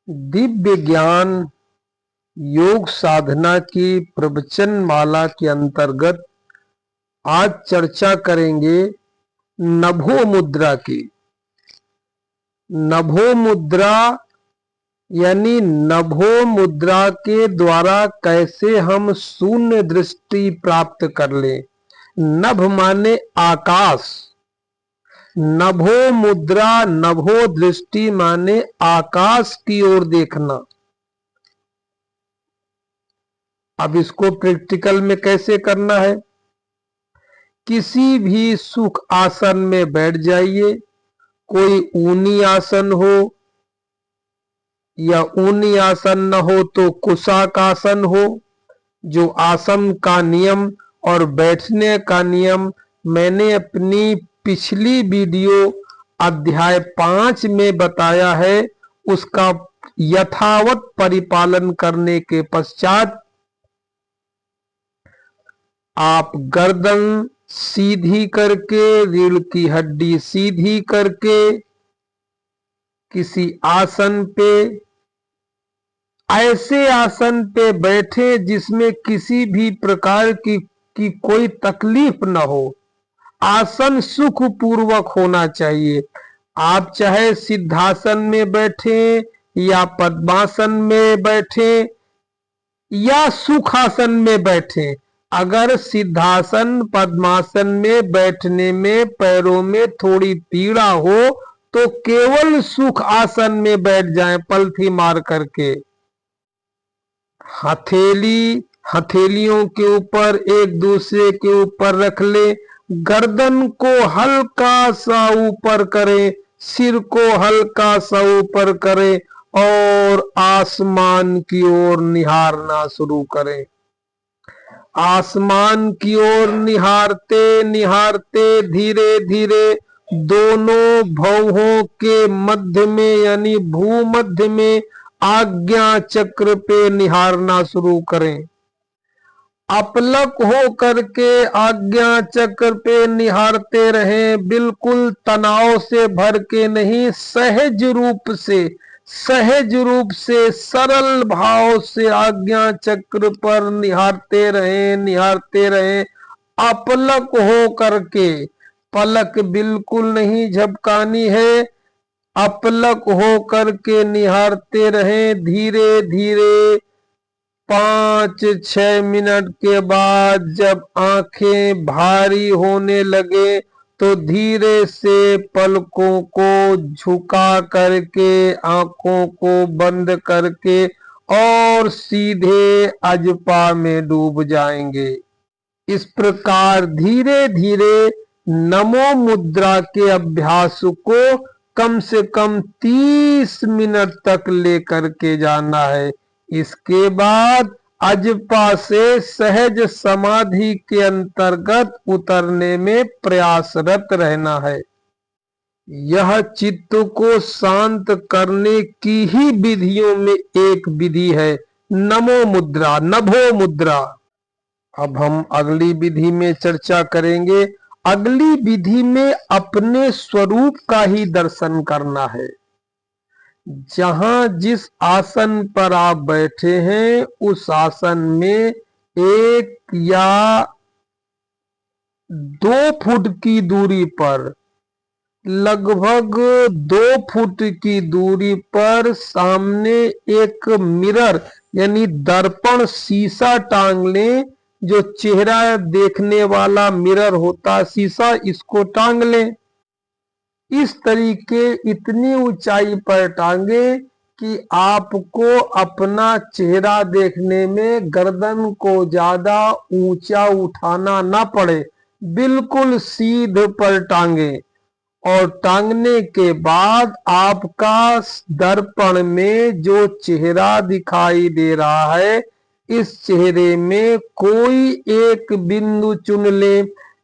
दिव्य ज्ञान योग साधना की प्रवचन माला के अंतर्गत आज चर्चा करेंगे नभो मुद्रा की। नभो मुद्रा यानी नभो मुद्रा के द्वारा कैसे हम शून्य दृष्टि प्राप्त कर लें। नभ माने आकाश, नभो मुद्रा नभो दृष्टि माने आकाश की ओर देखना। अब इसको प्रैक्टिकल में कैसे करना है। किसी भी सुख आसन में बैठ जाइए, कोई ऊनी आसन हो या ऊनी आसन न हो तो कुशाकासन हो। जो आसन का नियम और बैठने का नियम मैंने अपनी पिछली वीडियो अध्याय 5 में बताया है, उसका यथावत परिपालन करने के पश्चात आप गर्दन सीधी करके, रीढ़ की हड्डी सीधी करके किसी आसन पे, ऐसे आसन पे बैठे जिसमें किसी भी प्रकार की कोई तकलीफ न हो। आसन सुख पूर्वक होना चाहिए। आप चाहे सिद्धासन में बैठे या पद्मासन में बैठे या सुखासन में बैठे। अगर सिद्धासन पद्मासन में बैठने में पैरों में थोड़ी पीड़ा हो तो केवल सुख आसन में बैठ जाएं पलथी मार करके। हथेलियों के ऊपर एक दूसरे के ऊपर रख ले, गर्दन को हल्का सा ऊपर करें, सिर को हल्का सा ऊपर करें और आसमान की ओर निहारना शुरू करें। आसमान की ओर निहारते निहारते धीरे धीरे दोनों भौहों के मध्य में यानी भूमध्य में आज्ञा चक्र पे निहारना शुरू करें। अपलक हो करके आज्ञा चक्र पे निहारते रहें, बिल्कुल तनाव से भर के नहीं, सहज रूप से सरल भाव से आज्ञा चक्र पर निहारते रहें। अपलक हो करके, पलक बिल्कुल नहीं झपकानी है, अपलक हो करके निहारते रहें। धीरे धीरे 5-6 मिनट के बाद जब आंखें भारी होने लगे तो धीरे से पलकों को झुका करके, आंखों को बंद करके और सीधे अजपा में डूब जाएंगे। इस प्रकार धीरे धीरे नमो मुद्रा के अभ्यास को कम से कम 30 मिनट तक लेकर के जाना है। इसके बाद अजपा से सहज समाधि के अंतर्गत उतरने में प्रयासरत रहना है। यह चित्त को शांत करने की ही विधियों में एक विधि है नमो मुद्रा, नभो मुद्रा। अब हम अगली विधि में चर्चा करेंगे। अगली विधि में अपने स्वरूप का ही दर्शन करना है। जहां जिस आसन पर आप बैठे हैं उस आसन में 1 या 2 फुट की दूरी पर, लगभग 2 फुट की दूरी पर सामने एक मिरर यानी दर्पण शीशा टांग लें। जो चेहरा देखने वाला मिरर होता शीशा, इसको टांग लें। इस तरीके इतनी ऊंचाई पर टांगे कि आपको अपना चेहरा देखने में गर्दन को ज्यादा ऊंचा उठाना ना पड़े, बिल्कुल सीध पर टांगे। और टांगने के बाद आपका दर्पण में जो चेहरा दिखाई दे रहा है, इस चेहरे में कोई एक बिंदु चुन ले,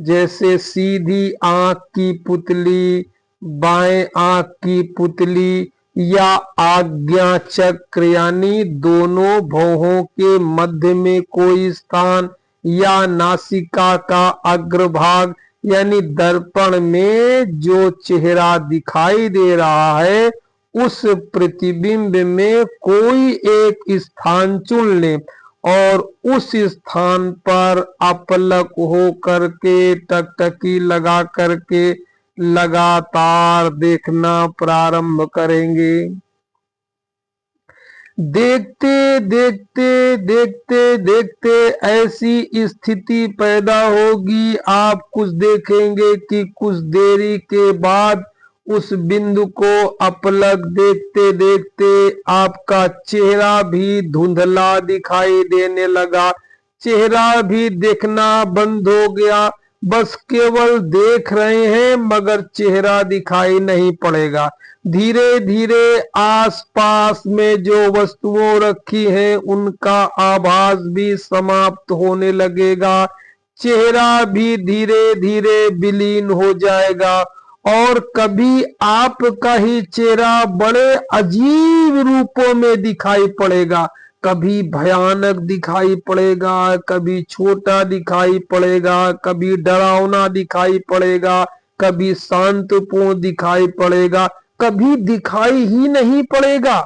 जैसे सीधी आंख की पुतली, बाएं आंख की पुतली या आज्ञा चक्र यानी दोनों भौहों के मध्य में कोई स्थान, या नासिका का अग्रभाग यानी दर्पण में जो चेहरा दिखाई दे रहा है उस प्रतिबिंब में कोई एक स्थान चुन ले और उस स्थान पर अपलक हो करके टकटकी लगा करके लगातार देखना प्रारंभ करेंगे। देखते देखते देखते देखते ऐसी स्थिति पैदा होगी, आप कुछ देखेंगे कि कुछ देरी के बाद उस बिंदु को अपलक देखते देखते आपका चेहरा भी धुंधला दिखाई देने लगा, चेहरा भी देखना बंद हो गया, बस केवल देख रहे हैं मगर चेहरा दिखाई नहीं पड़ेगा। धीरे धीरे आसपास में जो वस्तुओं रखी हैं उनका आभास भी समाप्त होने लगेगा, चेहरा भी धीरे धीरे विलीन हो जाएगा और कभी आपका ही चेहरा बड़े अजीब रूपों में दिखाई पड़ेगा, कभी भयानक दिखाई पड़ेगा, कभी छोटा दिखाई पड़ेगा, कभी डरावना दिखाई पड़ेगा, कभी शांतपूर्ण दिखाई पड़ेगा, कभी दिखाई ही नहीं पड़ेगा।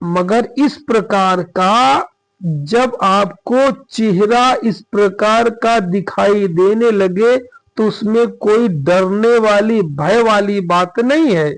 मगर इस प्रकार का जब आपको चेहरा इस प्रकार का दिखाई देने लगे तो उसमें कोई डरने वाली भय वाली बात नहीं है।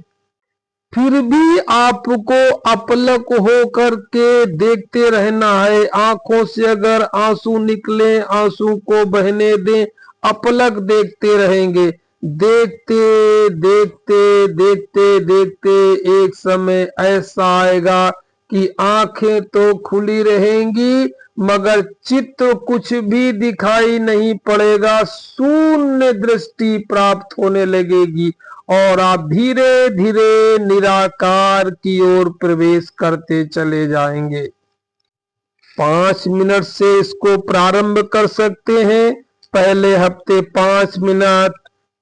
फिर भी आपको अपलक हो करके देखते रहना है, आंखों से अगर आंसू निकले आंसू को बहने दें, अपलक देखते रहेंगे। देखते देखते देखते देखते एक समय ऐसा आएगा कि आंखें तो खुली रहेंगी मगर चित्त कुछ भी दिखाई नहीं पड़ेगा, शून्य दृष्टि प्राप्त होने लगेगी और आप धीरे धीरे निराकार की ओर प्रवेश करते चले जाएंगे। 5 मिनट से इसको प्रारंभ कर सकते हैं, पहले हफ्ते 5 मिनट,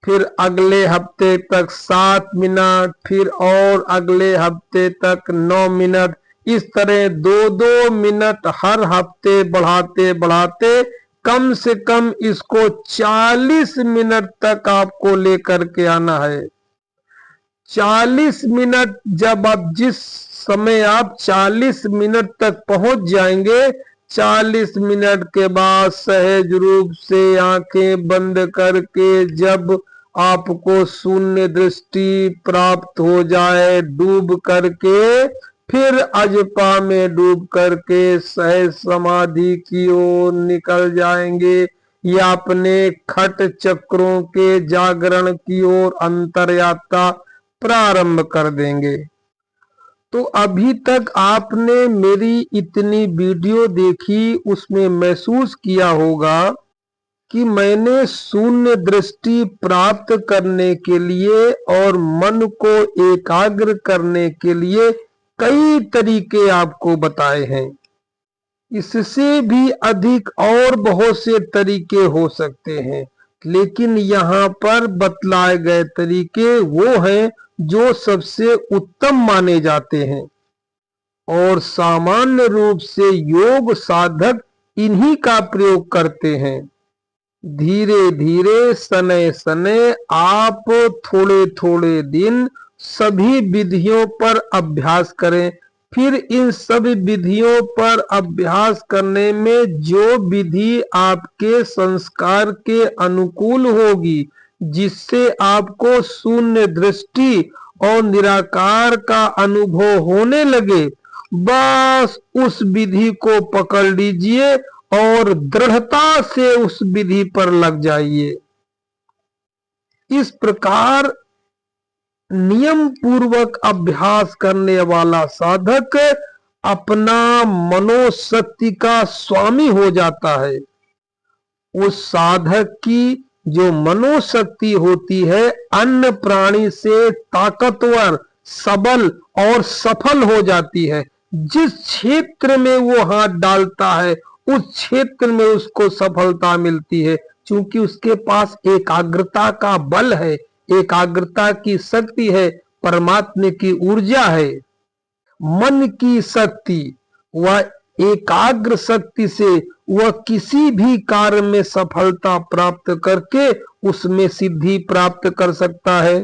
फिर अगले हफ्ते तक 7 मिनट, फिर और अगले हफ्ते तक 9 मिनट, इस तरह 2-2 मिनट हर हफ्ते बढ़ाते बढ़ाते कम से कम इसको 40 मिनट तक आपको लेकर के आना है। 40 मिनट जब आप जिस समय आप 40 मिनट तक पहुंच जाएंगे, 40 मिनट के बाद सहज रूप से आंखें बंद करके जब आपको शून्य दृष्टि प्राप्त हो जाए, डूब करके फिर अजपा में डूब करके सहज समाधि की ओर निकल जाएंगे या अपने खट चक्रों के जागरण की ओर अंतर यात्रा प्रारंभ कर देंगे। तो अभी तक आपने मेरी इतनी वीडियो देखी, उसमें महसूस किया होगा कि मैंने शून्य दृष्टि प्राप्त करने के लिए और मन को एकाग्र करने के लिए कई तरीके आपको बताए हैं। इससे भी अधिक और बहुत से तरीके हो सकते हैं, लेकिन यहाँ पर बतलाए गए तरीके वो हैं जो सबसे उत्तम माने जाते हैं और सामान्य रूप से योग साधक इन्हीं का प्रयोग करते हैं। धीरे धीरे सने सने आप थोड़े थोड़े दिन सभी विधियों पर अभ्यास करें, फिर इन सभी विधियों पर अभ्यास करने में जो विधि आपके संस्कार के अनुकूल होगी, जिससे आपको शून्य दृष्टि और निराकार का अनुभव होने लगे, बस उस विधि को पकड़ लीजिए और दृढ़ता से उस विधि पर लग जाइए। इस प्रकार नियम पूर्वक अभ्यास करने वाला साधक अपना मनोशक्ति का स्वामी हो जाता है। उस साधक की जो मनोशक्ति होती है अन्य प्राणी से ताकतवर, सबल और सफल हो जाती है। जिस क्षेत्र में वो हाथ डालता है उस क्षेत्र में उसको सफलता मिलती है, क्योंकि उसके पास एकाग्रता का बल है, एकाग्रता की शक्ति है, परमात्मा की ऊर्जा है। मन की शक्ति, वह एकाग्र शक्ति से वह किसी भी कार्य में सफलता प्राप्त करके उसमें सिद्धि प्राप्त कर सकता है।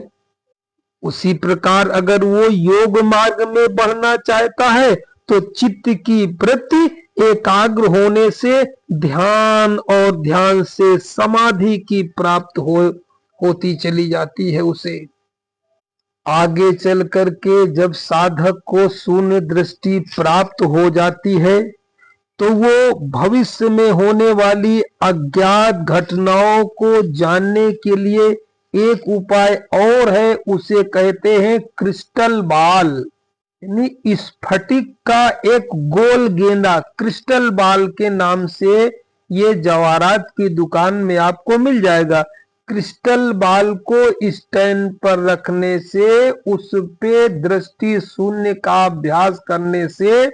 उसी प्रकार अगर वो योग मार्ग में बढ़ना चाहता है तो चित्त की वृत्ति एकाग्र होने से ध्यान और ध्यान से समाधि की प्राप्त होती चली जाती है उसे। आगे चल करके जब साधक को शून्य दृष्टि प्राप्त हो जाती है तो वो भविष्य में होने वाली अज्ञात घटनाओं को जानने के लिए एक उपाय और है, उसे कहते हैं क्रिस्टल बॉल। यानी स्फटिक का एक गोल गेंदा क्रिस्टल बॉल के नाम से ये जवाहरात की दुकान में आपको मिल जाएगा। क्रिस्टल बॉल को स्टैंड पर रखने से, उस पे दृष्टि शून्य का अभ्यास करने से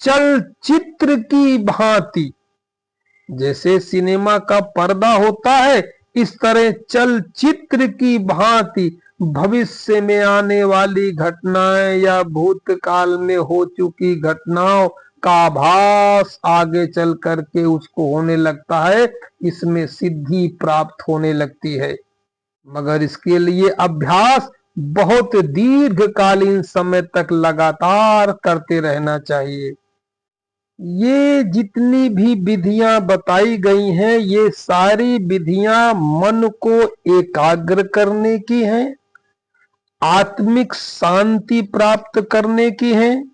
चलचित्र की भांति, जैसे सिनेमा का पर्दा होता है, इस तरह चलचित्र की भांति भविष्य में आने वाली घटनाएं या भूतकाल में हो चुकी घटनाओं का आभास आगे चल करके उसको होने लगता है। इसमें सिद्धि प्राप्त होने लगती है, मगर इसके लिए अभ्यास बहुत दीर्घकालीन समय तक लगातार करते रहना चाहिए। ये जितनी भी विधियां बताई गई हैं, ये सारी विधियां मन को एकाग्र करने की हैं, आत्मिक शांति प्राप्त करने की हैं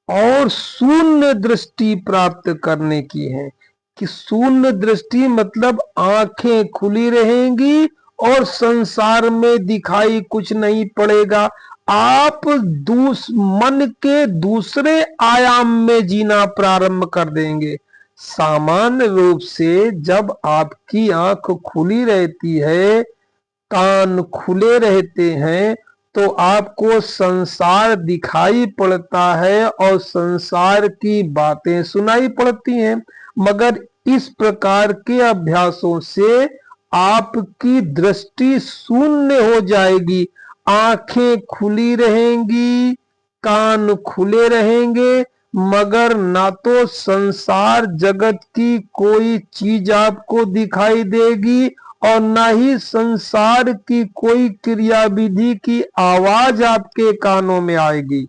और शून्य दृष्टि प्राप्त करने की हैं। कि शून्य दृष्टि मतलब आंखें खुली रहेंगी और संसार में दिखाई कुछ नहीं पड़ेगा। आप मन के दूसरे आयाम में जीना प्रारंभ कर देंगे। सामान्य रूप से जब आपकी आंख खुली रहती है, कान खुले रहते हैं, तो आपको संसार दिखाई पड़ता है और संसार की बातें सुनाई पड़ती हैं। मगर इस प्रकार के अभ्यासों से आपकी दृष्टि शून्य हो जाएगी, आंखें खुली रहेंगी, कान खुले रहेंगे, मगर ना तो संसार जगत की कोई चीज आपको दिखाई देगी और ना ही संसार की कोई क्रियाविधि की आवाज आपके कानों में आएगी।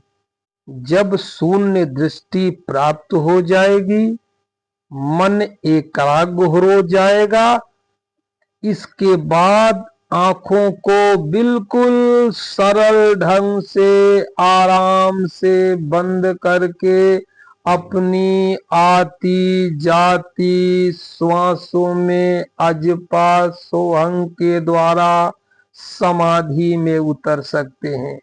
जब शून्य दृष्टि प्राप्त हो जाएगी, मन एकाग्र हो जाएगा, इसके बाद आंखों को बिल्कुल सरल ढंग से आराम से बंद करके अपनी आती जाती श्वासों में अजपा सोहंग के द्वारा समाधि में उतर सकते हैं।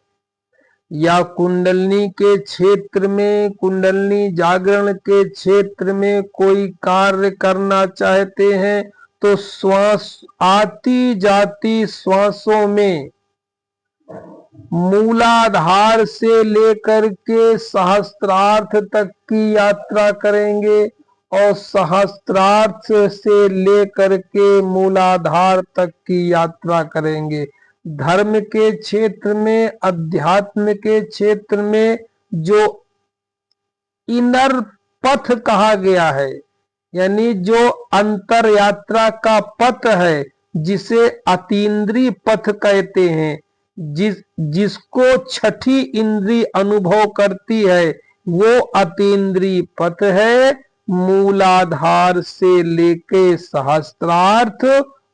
या कुंडलनी के क्षेत्र में, कुंडलनी जागरण के क्षेत्र में कोई कार्य करना चाहते हैं तो श्वास आती जाती श्वासों में मूलाधार से लेकर के सहस्त्रार्थ तक की यात्रा करेंगे और सहस्त्रार्थ से लेकर के मूलाधार तक की यात्रा करेंगे। धर्म के क्षेत्र में, अध्यात्म के क्षेत्र में जो इनर पथ कहा गया है, यानी जो अंतर यात्रा का पथ है, जिसे अतीन्द्रिय पथ कहते हैं, जिसको छठी इंद्री अनुभव करती है, वो अतीन्द्रिय पथ है। मूलाधार से लेके सहस्त्रार्थ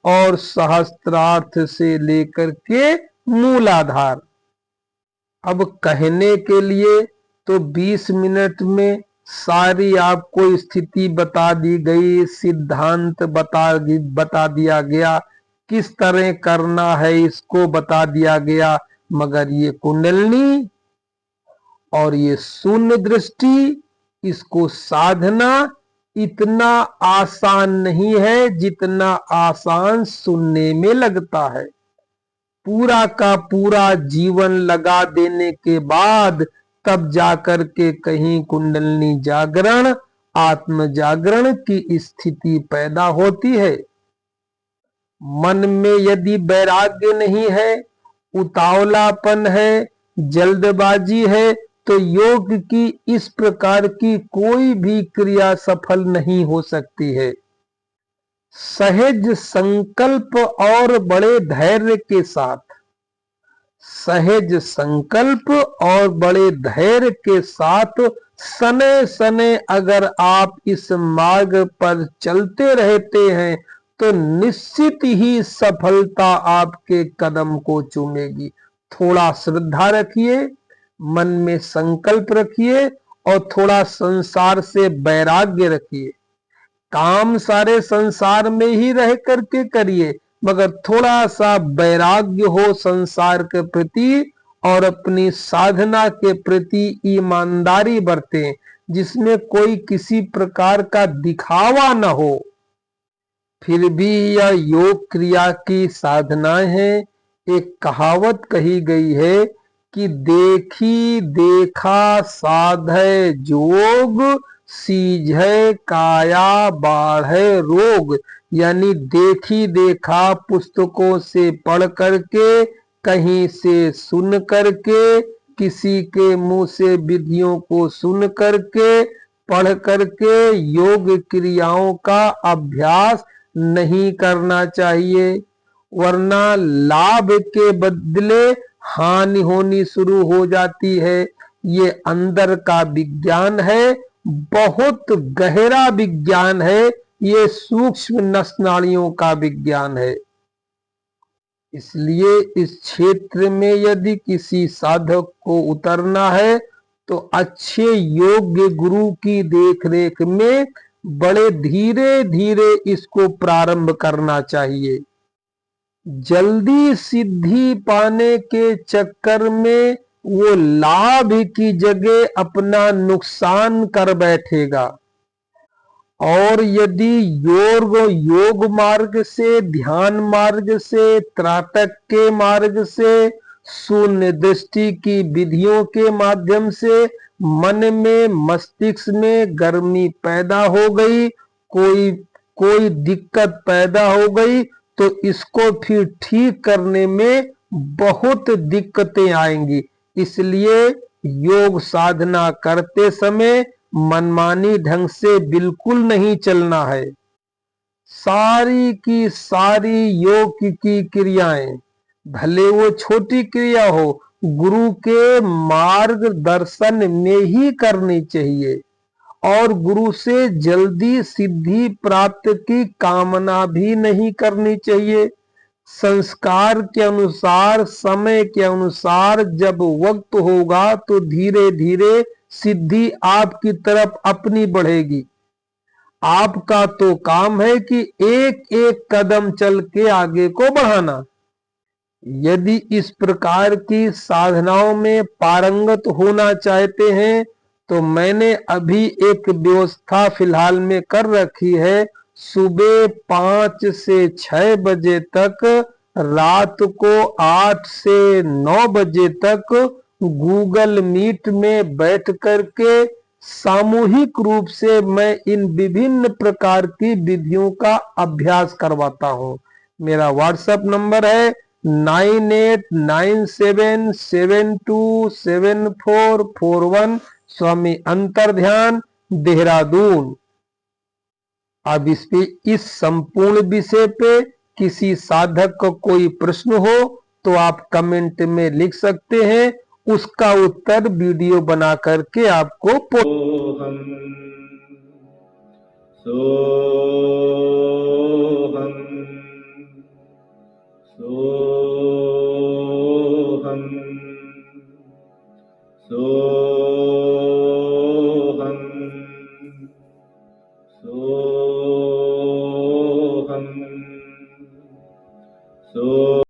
और सहस्त्रार्थ से लेकर के मूलाधार। अब कहने के लिए तो 20 मिनट में सारी आपको स्थिति बता दी गई, सिद्धांत बता दिया गया, किस तरह करना है इसको बता दिया गया। मगर ये कुंडलनी और ये शून्य दृष्टि, इसको साधना इतना आसान नहीं है जितना आसान सुनने में लगता है। पूरा का पूरा जीवन लगा देने के बाद तब जाकर के कहीं कुंडलनी जागरण, आत्म जागरण की स्थिति पैदा होती है। मन में यदि वैराग्य नहीं है, उतावलापन है, जल्दबाजी है, तो योग की इस प्रकार की कोई भी क्रिया सफल नहीं हो सकती है। सहज संकल्प और बड़े धैर्य के साथ सहज संकल्प और बड़े धैर्य के साथ सने सने अगर आप इस मार्ग पर चलते रहते हैं तो निश्चित ही सफलता आपके कदम को चूमेगी। थोड़ा श्रद्धा रखिए, मन में संकल्प रखिए और थोड़ा संसार से वैराग्य रखिए। काम सारे संसार में ही रह करके करिए, मगर थोड़ा सा वैराग्य हो संसार के प्रति और अपनी साधना के प्रति ईमानदारी बरतें, जिसमें कोई किसी प्रकार का दिखावा न हो। फिर भी यह योग क्रिया की साधनाएं हैं। एक कहावत कही गई है कि देखी देखा साधै जोग, सीझै काया बाढ़ै रोग। यानी देखी देखा पुस्तकों से पढ़ करके, कहीं से सुन करके, किसी के मुंह से विधियों को सुन करके, पढ़ करके योग क्रियाओं का अभ्यास नहीं करना चाहिए, वरना लाभ के बदले हानि होनी शुरू हो जाती है। ये अंदर का विज्ञान है, बहुत गहरा विज्ञान है, ये सूक्ष्म नस नाड़ियों का विज्ञान है। इसलिए इस क्षेत्र में यदि किसी साधक को उतरना है तो अच्छे योग्य गुरु की देखरेख में बड़े धीरे धीरे इसको प्रारंभ करना चाहिए। जल्दी सिद्धि पाने के चक्कर में वो लाभ की जगह अपना नुकसान कर बैठेगा। और यदि योग मार्ग से, ध्यान मार्ग से, त्राटक के मार्ग से, शून्य दृष्टि की विधियों के माध्यम से मन में, मस्तिष्क में गर्मी पैदा हो गई, कोई दिक्कत पैदा हो गई, तो इसको फिर ठीक करने में बहुत दिक्कतें आएंगी। इसलिए योग साधना करते समय मनमानी ढंग से बिल्कुल नहीं चलना है। सारी की सारी योग की क्रियाएं, भले वो छोटी क्रिया हो, गुरु के मार्गदर्शन में ही करनी चाहिए और गुरु से जल्दी सिद्धि प्राप्त की कामना भी नहीं करनी चाहिए। संस्कार के अनुसार, समय के अनुसार जब वक्त होगा तो धीरे धीरे सिद्धि आपकी तरफ अपनी बढ़ेगी। आपका तो काम है कि एक एक कदम चल के आगे को बढ़ाना। यदि इस प्रकार की साधनाओं में पारंगत होना चाहते हैं तो मैंने अभी एक व्यवस्था फिलहाल में कर रखी है। सुबह 5 से 6 बजे तक, रात को 8 से 9 बजे तक गूगल मीट में बैठ करके सामूहिक रूप से मैं इन विभिन्न प्रकार की विधियों का अभ्यास करवाता हूं। मेरा व्हाट्सएप नंबर है 9897274741, स्वामी अंतर्ध्यान, देहरादून। अब इस संपूर्ण विषय पे किसी साधक को कोई प्रश्न हो तो आप कमेंट में लिख सकते हैं, उसका उत्तर वीडियो बना करके आपको सोहम सोहम सोहम सोहम सोहम सो